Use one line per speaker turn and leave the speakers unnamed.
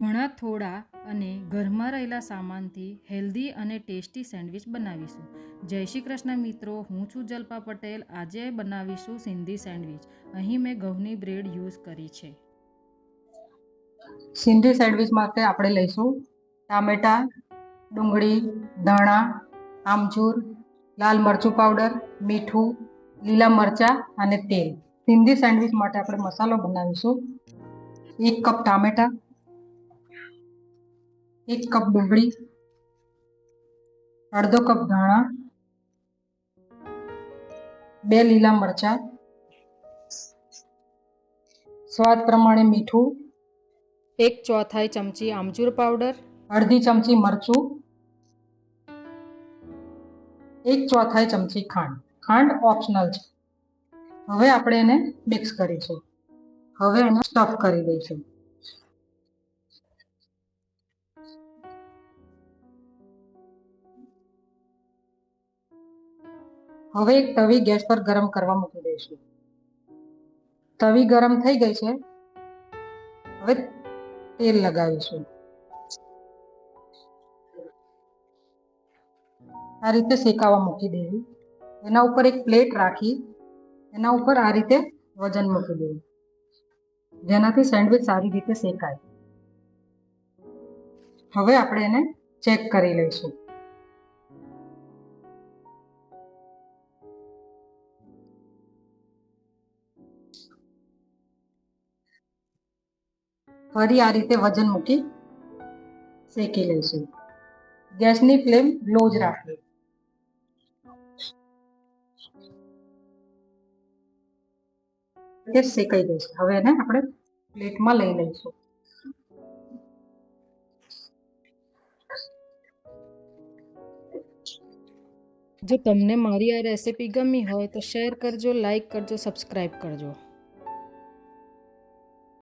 ઘણા થોડા અને ઘરમાં રહેલા સામાનથી હેલ્ધી અને ટેસ્ટી સેન્ડવિચ બનાવીશું. જય શ્રી કૃષ્ણ મિત્રો, હું છું જલ્પા પટેલ. આજે બનાવીશું સિંધી સેન્ડવિચ. અહીં મેં ઘઉંની બ્રેડ યુઝ કરી છે.
સિંધી સેન્ડવિચ માટે આપણે લઈશું ટામેટા, ડુંગળી, ધાણા, આમચૂર, લાલ મરચું પાવડર, મીઠું, લીલા મરચાં અને તેલ. સિંધી સેન્ડવિચ માટે આપણે મસાલો બનાવીશું. 1 કપ ટામેટા, 1 કપ ડુંગળી, અડધો કપ ધાણા, 2 લીલા મરચાં, સ્વાદ પ્રમાણે મીઠું,
1/4 ચમચી આમચૂર પાવડર,
અડધી ચમચી મરચું, 1/4 ચમચી ખાંડ. ખાંડ ઓપ્શનલ છે. હવે આપણે એને મિક્સ કરીશું. હવે એને સ્ટફ કરી દઈશું. હવે એક તવી ગેસ પર ગરમ કરવા મૂકી દઈશું. તવી ગરમ થઈ ગઈ છે. હવે તેલ લગાવીશું. આ રીતે શેકાવા મૂકી દેવું. એના ઉપર એક પ્લેટ રાખી એના ઉપર આ રીતે વજન મૂકી દેવું, જેનાથી સેન્ડવિચ સારી રીતે શેકાય. હવે આપણે એને ચેક કરી લઈશું. ફરી આ રીતે વજન મૂકી શેકી લઈશું. ગેસની ફ્લેમ લો જ રાખવી. શેકાઈ ગઈ છે. હવે એને આપણે પ્લેટમાં લઈ લઈશું.
જો તમને મારી આ રેસિપી ગમી હોય તો શેર કરજો, લાઈક કરજો, સબસ્ક્રાઈબ કરજો.